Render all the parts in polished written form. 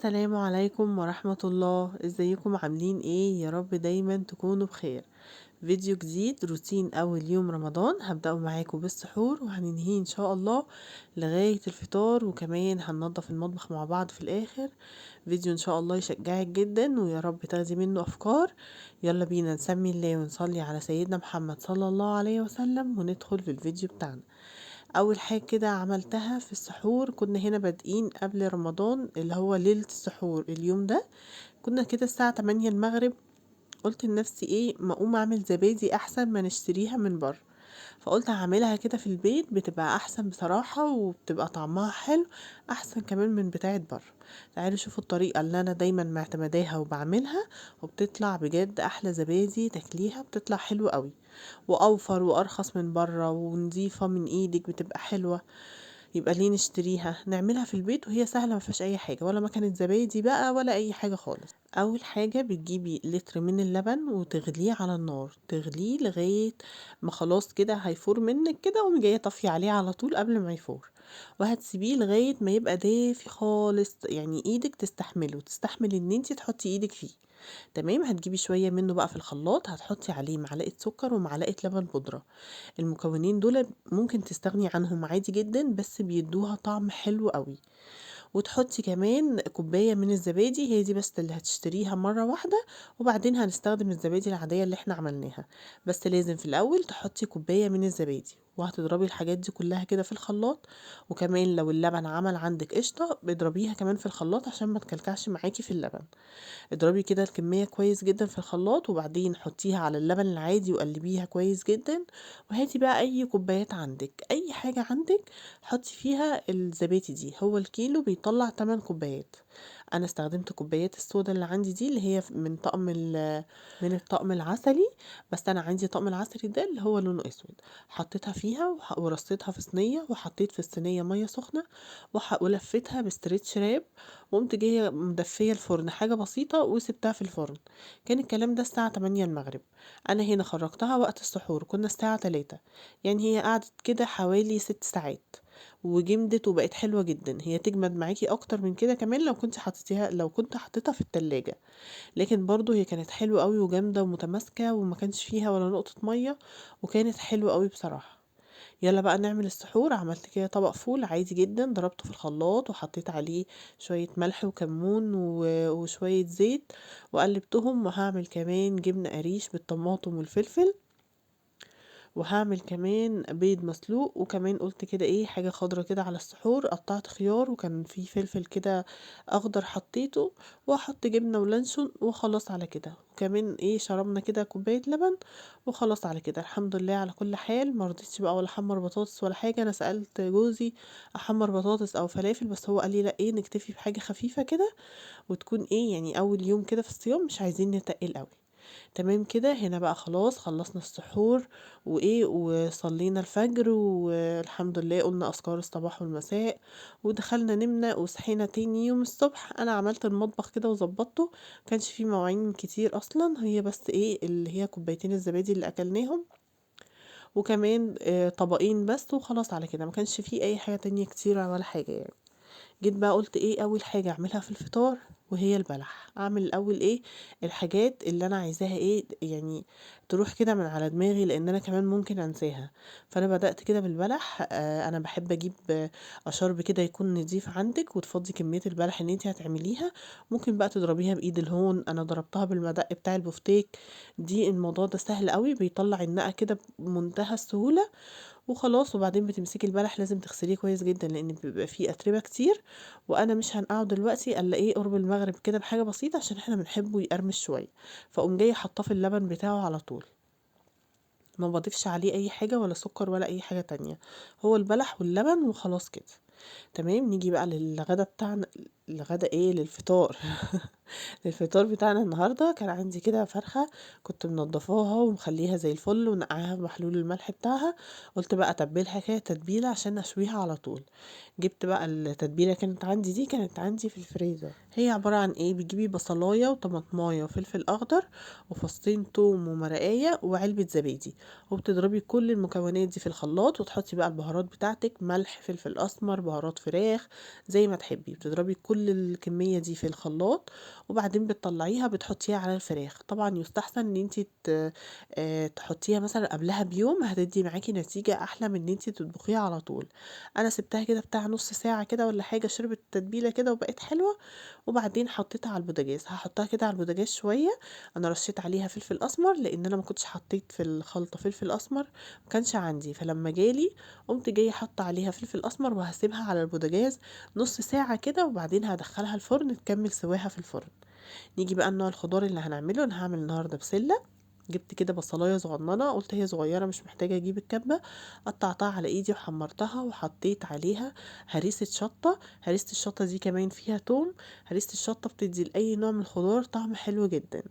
السلام عليكم ورحمة الله، ازيكم عاملين ايه؟ يا رب دايما تكونوا بخير. فيديو جديد، روتين اول يوم رمضان. هبدأ معاكم بالسحور وهننهيه ان شاء الله لغاية الفطار، وكمان هننضف المطبخ مع بعض في الاخر. فيديو ان شاء الله يشجعك جدا ويا رب تاخدي منه افكار. يلا بينا نسمي الله ونصلي على سيدنا محمد صلى الله عليه وسلم وندخل في الفيديو بتاعنا. اول حاجة كده عملتها في السحور، كنا هنا بادئين قبل رمضان اللي هو ليلة السحور. اليوم ده كنا كده الساعة 8 المغرب. قلت لنفسي ايه، ما اقوم اعمل زبادي احسن ما نشتريها من بره. فقلت هعملها كده في البيت، بتبقى احسن بصراحة وبتبقى طعمها حلو، احسن كمان من بتاعة بره. تعالوا شوفوا الطريقة اللي انا دايما معتمداها وبعملها، وبتطلع بجد احلى زبادي تاكليها، بتطلع حلوة قوي واوفر وارخص من بره ونضيفة من ايدك، بتبقى حلوة. يبقى ليه نشتريها؟ نعملها في البيت وهي سهلة، ما فيهاش اي حاجة ولا مكنة زبادي بقى ولا اي حاجة خالص. اول حاجة بتجيبي لتر من اللبن وتغليه على النار، تغليه لغاية ما خلاص كده هيفور منك كده، وقومي جاية طافية عليه على طول قبل ما يفور. وهتسيبيه لغاية ما يبقى دافي خالص، يعني ايدك تستحمله، تستحمل ان انتي تحطي ايدك فيه. تمام. هتجيبي شوية منه بقى في الخلاط، هتحطي عليه معلقة سكر ومعلقة لبن بودرة. المكونين دول ممكن تستغني عنهم عادي جدا، بس بيدوها طعم حلو قوي. وتحطي كمان كوباية من الزبادي، هي دي بس اللي هتشتريها مرة واحدة، وبعدين هنستخدم الزبادي العادية اللي احنا عملناها. بس لازم في الأول تحطي كوباية من الزبادي، وهتضربي الحاجات دي كلها كده في الخلاط. وكمان لو اللبن عمل عندك قشطة بيضربيها كمان في الخلاط عشان ما تكلكعش معاكي في اللبن. اضربي كده الكمية كويس جدا في الخلاط، وبعدين حطيها على اللبن العادي وقلبيها كويس جدا. وهاتي بقى اي كوبايات عندك، اي حاجة عندك حطي فيها الزبادي دي. هو الكيلو بيطلع 8 كوبايات. انا استخدمت كوبايات الصودا اللي عندي دي، اللي هي من الطقم العسلي. بس انا عندي طقم العسلي ده اللي هو لونه اسود. حطيتها فيها ورصيتها في صينيه، وحطيت في الصينيه ميه سخنه، ولفتها بستريتش راب. وقمت جايه مدفيه الفرن حاجه بسيطه وسبتها في الفرن. كان الكلام ده الساعه 8 المغرب. انا هنا خرجتها وقت السحور، كنا الساعه 3. يعني هي قعدت كده حوالي 6 ساعات، وجمدت وبقت حلوة جدا. هي تجمد معاكي اكتر من كده كمان لو كنت حطيتها في التلاجة. لكن برضو هي كانت حلوة قوي وجامدة ومتماسكة، وما كانش فيها ولا نقطة مية، وكانت حلوة قوي بصراحة. يلا بقى نعمل السحور. عملت كده طبق فول عادي جدا، ضربته في الخلاط وحطيت عليه شوية ملح وكمون وشوية زيت، وقلبتهم. وهعمل كمان جبنة قريش بالطماطم والفلفل، وهعمل كمان بيض مسلوق. وكمان قلت كده ايه، حاجة خضرة كده على السحور، قطعت خيار وكان في فلفل كده اخضر حطيته، واحط جبنة ولانشون وخلاص على كده. وكمان ايه، شربنا كده كوباية لبن وخلاص على كده. الحمد لله على كل حال. مرضتش بقى ولا احمر بطاطس ولا حاجة. انا سألت جوزي احمر بطاطس او فلافل، بس هو قال لي لا، ايه نكتفي بحاجة خفيفة كده، وتكون ايه يعني اول يوم كده في الصيام، مش عايزين نتقل قوي. تمام كده. هنا بقى خلاص خلصنا السحور وايه، وصلينا الفجر والحمد لله، قلنا اذكار الصباح والمساء، ودخلنا نمنا وصحينا تاني يوم الصبح. انا عملت المطبخ كده وظبطته، كانش فيه مواعين كتير اصلا، هي بس ايه اللي هي كوبايتين الزبادي اللي اكلناهم، وكمان طبقين بس، وخلاص على كده. ما كانش فيه اي حاجة تانية كتيرة ولا حاجة يعني. جيت بقى قلت ايه اول حاجة اعملها في الفطار، وهي البلح. اعمل الاول ايه الحاجات اللي انا عايزاها، ايه يعني تروح كده من على دماغي، لان انا كمان ممكن انساها. فانا بدأت كده بالبلح. انا بحب اجيب اشرب كده يكون نضيف عندك، وتفضي كمية البلح اللي انت هتعمليها. ممكن بقى تضربيها بايد الهون، انا ضربتها بالمدق بتاع البفتيك. دي الموضوع ده سهل قوي، بيطلع النقع كده بمنتهى السهولة. وخلاص. وبعدين بتمسكي البلح لازم تغسليه كويس جدا، لان بيبقى فيه اتربه كتير. وانا مش هنقعه دلوقتي الا ايه قرب المغرب كده بحاجه بسيطه، عشان احنا بنحبه يقرمش شويه. فاقوم جايه حاطاه في اللبن بتاعه على طول، ما بضيفش عليه اي حاجه ولا سكر ولا اي حاجه تانية. هو البلح واللبن وخلاص كده. تمام. نيجي بقى للغدا بتاعنا. الغدا ايه، للفطار. الفطار بتاعنا النهارده كان عندي كده فرخه، كنت منضفاها ومخليها زي الفل ونقعها بمحلول الملح بتاعها. قلت بقى اتبلها كده تتبيله عشان اشويها على طول. جبت بقى التتبيله، كانت عندي في الفريزر. هي عباره عن ايه، بتجيبي بصلايه وطماطمايه وفلفل اخضر وفصين توم ومرقايه وعلبه زبادي، وبتضربي كل المكونات دي في الخلاط، وتحطي بقى البهارات بتاعتك، ملح، فلفل اسمر، بهارات فراخ، زي ما تحبي. بتضربي كل كل الكمية دي في الخلاط، وبعدين بتطلعيها بتحطيها على الفراخ. طبعا يستحسن ان انتي تحطيها مثلا قبلها بيوم، هتدي معاكي نتيجة احلى من ان انتي تطبخيها على طول. انا سبتها كده بتاع نص ساعة كده ولا حاجة، شربت التتبيلة كده وبقت حلوة، وبعدين حطيتها على البوتاجاز. هحطها كده على البوتاجاز شوية. انا رشيت عليها فلفل اسمر لان انا ما كنتش حطيت في الخلطة فلفل اسمر، ما كانش عندي، فلما جالي قمت جايه حاطه عليها فلفل اسمر، وهسيبها على البوتاجاز نص ساعه كده، وبعدين هدخلها الفرن تكمل سواها في الفرن. نيجي بقى لنوع الخضار اللي هنعمله. انا هعمل النهارده بسله. جبت كده بصلايه صغننه، قلت هي صغيره مش محتاجه اجيب الكبه، قطعتها على ايدي وحمرتها وحطيت عليها هريسه شطه. هريسه الشطه دي كمان فيها توم. هريسه الشطه بتدي لاي نوع من الخضار طعم حلو جدا.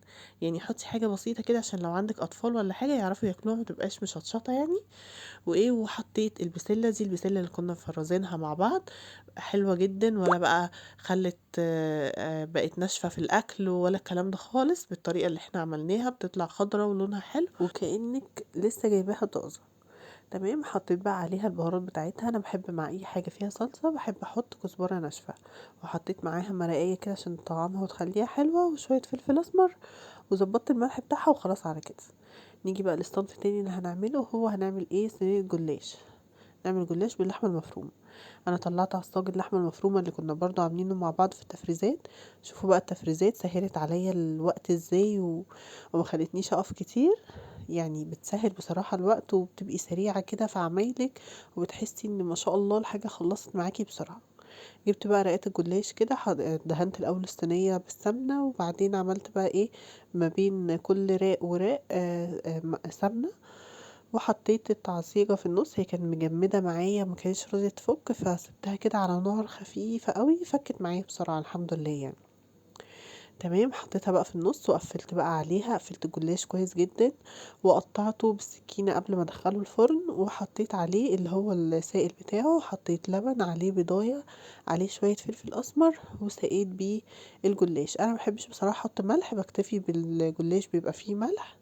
يعني حطي حاجه بسيطه كده عشان لو عندك اطفال ولا حاجه يعرفوا ياكلوها، ما تبقاش مشطشطه يعني. وايه، وحطيت البسله دي، البسله اللي كنا مفرزينها مع بعض، حلوه جدا، ولا بقى خلت بقت ناشفه في الاكل ولا الكلام ده خالص. بالطريقه اللي احنا عملناها بتطلع خضرة ولونها حلو وكأنك لسه جايباها طازه. تمام. حطيت بقى عليها البهارات بتاعتها. انا بحب مع اي حاجه فيها صلصه بحب احط كزبره ناشفه، وحطيت معاها مرقيه كده عشان طعمها وتخليها حلوه، وشويه فلفل اسمر، وظبطت الملح بتاعها، وخلاص على كده. نيجي بقى للصنف التاني اللي هنعمله. هو هنعمل ايه؟ صينيه جلاش. نعمل جلاش باللحمه المفرومه. انا طلعت عصاج اللحمه المفرومه اللي كنا برضو عاملينه مع بعض في التفريزات. شوفوا بقى التفريزات سهلت عليا الوقت ازاي وما خلتنيش اقف كتير. يعني بتسهل بصراحه الوقت، وبتبقي سريعه كده في عمايلك، وبتحسي ان ما شاء الله الحاجه خلصت معاكي بسرعه. جبت بقى رقات الجلاش كده، دهنت الاول الصينيه بالسمنه، وبعدين عملت بقى ايه ما بين كل راق وراق سمنه، وحطيت التعصيجة في النص. هي كانت مجمدة معايا، ما كانتش راضية تفك، فسبتها كده على نار خفيفة قوي، فكت معايا بسرعة الحمد لله يعني. تمام. حطيتها بقى في النص، وقفلت بقى عليها، قفلت الجلاش كويس جدا، وقطعته بالسكينة قبل ما ادخله الفرن، وحطيت عليه اللي هو السائل بتاعه، حطيت لبن عليه، بضاية عليه، شوية فلفل اسمر، وسقيت بيه الجلاش. انا مبحبش بصراحة احط ملح، بكتفي بالجلاش بيبقى فيه ملح،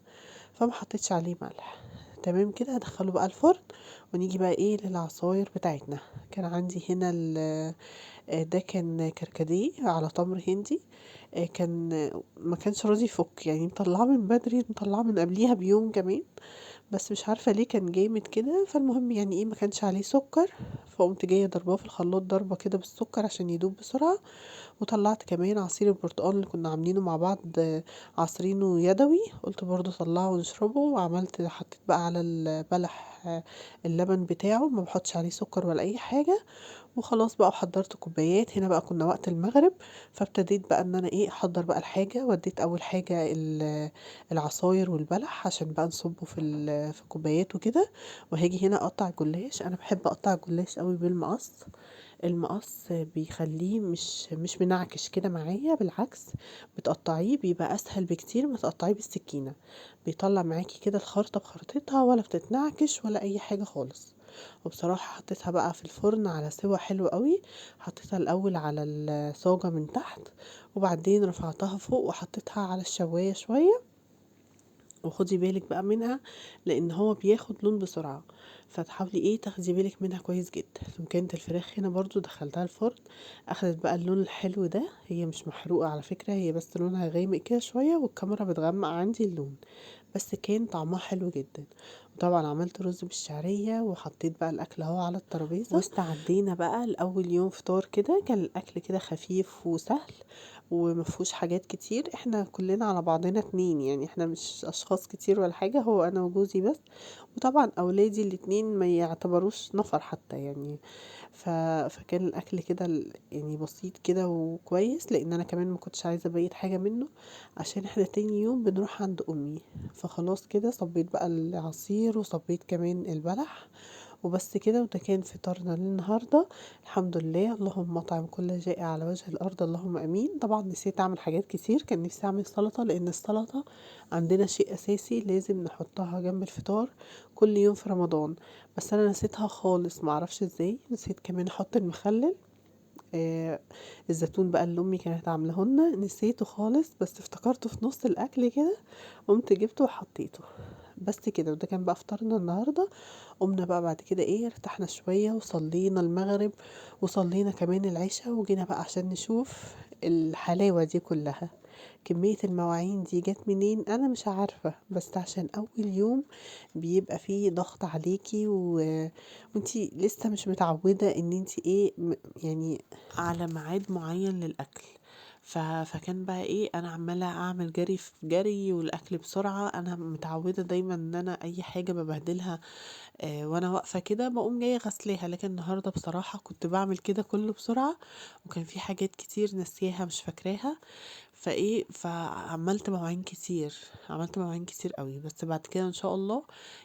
فما حطيتش عليه ملح. تمام كده. هدخله بقى الفرن. ونيجي بقى ايه للعصاير بتاعتنا. كان عندي هنا ده كان كركديه على تمر هندي. كان ما كانش راضي يفك، يعني مطلعاه من بدري، مطلعاه من قبليها بيوم كمان، بس مش عارفه ليه كان جامد كده. فالمهم يعني ايه، ما كانش عليه سكر، فقمت جايه ضرباه في الخلاط ضربه كده بالسكر عشان يدوب بسرعه. وطلعت كمان عصير البرتقال اللي كنا عاملينه مع بعض، عصرينه يدوي، قلت برضو طلعه ونشربه. وعملت حطيت بقى على البلح اللبن بتاعه، ما بحطش عليه سكر ولا اي حاجه. وخلاص بقى، وحضرت كوبايات. هنا بقى كنا وقت المغرب، فابتديت بقى ان انا ايه احضر بقى الحاجه. وديت اول حاجه العصاير والبلح عشان بقى نصبه في كوبايات وكده. وهاجي هنا اقطع الجلاش. انا بحب اقطع الجلاش قوي بالمقص. المقص بيخليه مش منعكش كده معايا، بالعكس، بتقطعيه بيبقى اسهل بكتير ما تقطعيه بالسكينه. بيطلع معاكي كده الخرطه بخرطتها، ولا بتتنعكش ولا اي حاجه خالص. وبصراحه حطيتها بقى في الفرن على سوا حلو قوي. حطيتها الاول على الصاجه من تحت، وبعدين رفعتها فوق وحطيتها على الشوايه شويه. وخدي بالك بقى منها، لان هو بياخد لون بسرعه، فتحاولي ايه تاخدي بالك منها كويس جدا. كانت الفراخ هنا برضو دخلتها الفرن، اخدت بقى اللون الحلو ده. هي مش محروقه على فكره، هي بس لونها غامق كده شويه، والكاميرا بتغمق عندي اللون، بس كان طعمها حلو جدا. وطبعا عملت رز بالشعريه، وحطيت بقى الاكل اهو على الترابيزه، واستعدينا بقى لاول يوم فطار كده. كان الاكل كده خفيف وسهل، ومفهوش حاجات كتير. احنا كلنا على بعضنا اتنين، يعني احنا مش اشخاص كتير ولا حاجة، هو انا وجوزي بس. وطبعا اولادي الاتنين ما يعتبروش نفر حتى يعني. فكان الاكل كده يعني بسيط كده وكويس، لان انا كمان ما كنتش عايزة ابيت حاجة منه، عشان احنا تاني يوم بنروح عند امي. فخلاص كده صبيت بقى العصير، وصبيت كمان البلح، وبس كده. وده كان فطارنا للنهاردة. الحمد لله. اللهم اطعم كل جائع على وجه الارض، اللهم امين. طبعا نسيت اعمل حاجات كتير، كان نفسي اعمل سلطة، لان السلطة عندنا شيء اساسي لازم نحطها جنب الفطار كل يوم في رمضان. بس انا نسيتها خالص، معرفش ازاي. نسيت كمان احط المخلل، آه الزيتون بقى اللي امي كانت عاملهولنا، نسيته خالص، بس افتكرته في نص الاكل كده، قمت جبته وحطيته. بس كده. وده كان بقى فطارنا النهارده. قمنا بقى بعد كده ارتحنا شويه وصلينا المغرب وصلينا كمان العشاء، وجينا بقى عشان نشوف الحلاوه دي كلها. كمية المواعين دي جت منين انا مش عارفة، بس عشان اول يوم بيبقى فيه ضغط عليكي وانتي لسه مش متعودة ان انتي يعني على ميعاد معين للاكل. فكان بقى انا عمالة اعمل جري في جري والاكل بسرعة. انا متعودة دايما ان انا اي حاجة ببهدلها وانا واقفة كده بقوم جاية غسلاها، لكن النهاردة بصراحة كنت بعمل كده كله بسرعة، وكان في حاجات كتير ناسياها مش فاكراها. فعملت مواعين كتير، عملت مواعين كتير قوي. بس بعد كده ان شاء الله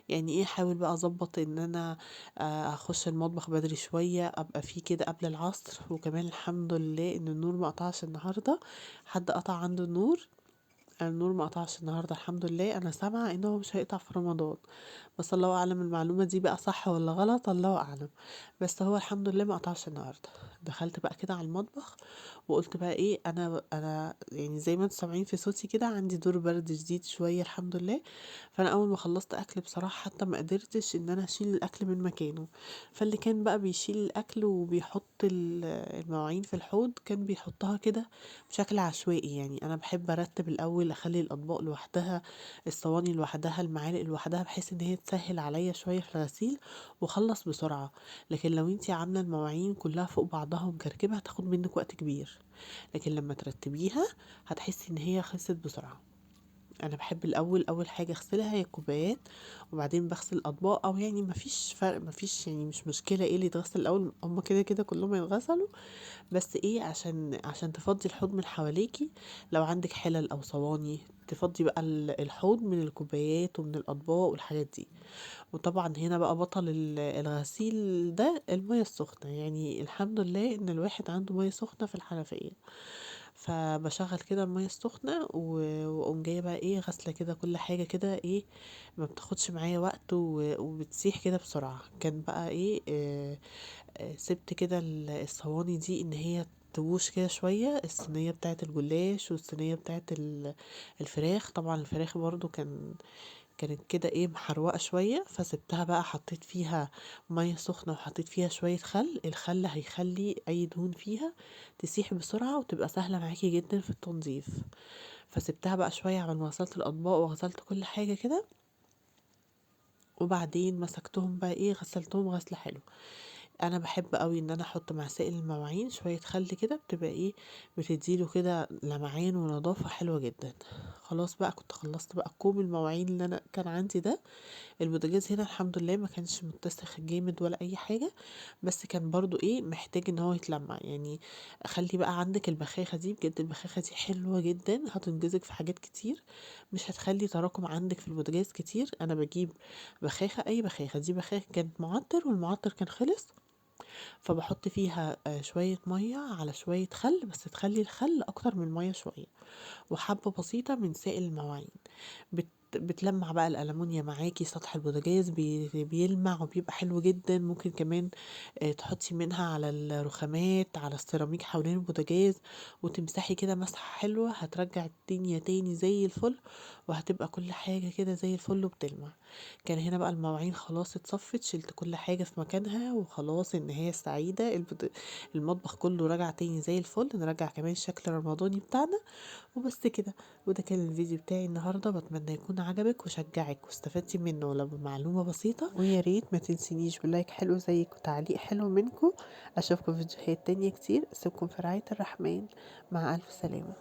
يعني احاول بقى اظبط ان انا اخش المطبخ بدري شوية، ابقى فيه كده قبل العصر. وكمان الحمد لله ان النور ما قطعش النهاردة، حد قطع عنده النور. النور ما قطعش النهارده الحمد لله. انا سامعه انه مش هيقطع في رمضان، بس الله اعلم المعلومه دي بقى صح ولا غلط، الله اعلم. بس هو الحمد لله ما قطعش النهارده. دخلت بقى كده على المطبخ وقلت بقى انا يعني زي ما انتم سامعين في صوتي كده عندي دور برد جديد شويه الحمد لله. فانا اول ما خلصت اكل بصراحه حتى ما قدرتش ان انا اشيل الاكل من مكانه. فاللي كان بقى بيشيل الاكل وبيحط المواعين في الحوض كان بيحطها كده بشكل عشوائي. يعني انا بحب ارتب الاول، اخلي الاطباق لوحدها، الصواني لوحدها، المعالق لوحدها، بحيث ان هي تسهل عليا شويه في الغسيل واخلص بسرعه. لكن لو انتي عامله المواعين كلها فوق بعضها ومكركبه هتاخد منك وقت كبير، لكن لما ترتبيها هتحسي ان هي خلصت بسرعه. انا بحب الاول اول حاجه اغسلها هي الكوبايات، وبعدين بغسل الاطباق. او يعني مفيش فرق، مفيش يعني مش مشكله ايه اللي يتغسل الاول، هما كده كده كلهم يتغسلوا. بس عشان تفضي الحوض من حواليكي. لو عندك حلل او صواني تفضي بقى الحوض من الكوبايات ومن الاطباق والحاجات دي. وطبعا هنا بقى بطل الغسيل ده المية السخنة. يعني الحمد لله ان الواحد عنده مية سخنة في الحنفية. فبشغل كده المية السخنة واقوم جاية بقى غسلة كده كل حاجة كده ما بتاخدش معايا وقت وبتسيح كده بسرعة. كان بقى سبت كده الصواني دي ان هي تبوش كده شوية، الصينية بتاعة الجلاش والصينية بتاعة الفراخ. طبعا الفراخ برضو كانت كده محروقة شوية، فسبتها بقى حطيت فيها مية سخنة وحطيت فيها شوية خل. الخل هيخلي أي دهون فيها تسيح بسرعة وتبقى سهلة معاكي جدا في التنظيف. فسبتها بقى شوية على ما غسلت الأطباق وغسلت كل حاجة كده، وبعدين مسكتهم بقى غسلتهم غسلة حلوة. انا بحب قوي ان انا احط مع سائل المواعين شويه خل كده، بتبقى بتديله كده لمعان ونظافه حلوه جدا. خلاص بقى كنت خلصت بقى كوم المواعين اللي انا كان عندي ده. البوتاجاز هنا الحمد لله ما كانش متسخ جامد ولا اي حاجه، بس كان برضو محتاج ان هو يتلمع يعني. خلي بقى عندك البخاخه دي، بجد البخاخه دي حلوه جدا، هتنجزك في حاجات كتير. مش هتخلي تراكم عندك في البوتاجاز كتير. انا بجيب بخاخه، اي بخاخه، دي بخاخه كانت معطر والمعطر كان خلص، فبحط فيها شوية مية على شوية خل، بس تخلي الخل أكتر من المية شوية، وحبة بسيطة من سائل المواعين. بتلمع بقى الألمونيا معاكي، سطح البوتاجاز بيلمع وبيبقى حلو جدا. ممكن كمان تحطي منها على الرخامات، على السيراميك حوالين البوتاجاز، وتمسحي كده مسحة حلوة هترجع الدنيا تاني زي الفل، وهتبقى كل حاجة كده زي الفل وبتلمع. كان هنا بقى المواعين خلاص اتصفت، شلت كل حاجة في مكانها وخلاص النهاية السعيدة. المطبخ كله رجع تاني زي الفل، نرجع كمان الشكل الرمضاني بتاعنا. وبس كده. وده كان الفيديو بتاعي النهاردة، بتمنى يكون عجبك وشجعك واستفدتي منه ولو بمعلومة بسيطة. ويا ريت ما تنسينيش بلايك حلو زيك وتعليق حلو منكم. اشوفكم في فيديوهات تانية كتير، اسيبكم في رعاية الرحمن. مع الف سلامة.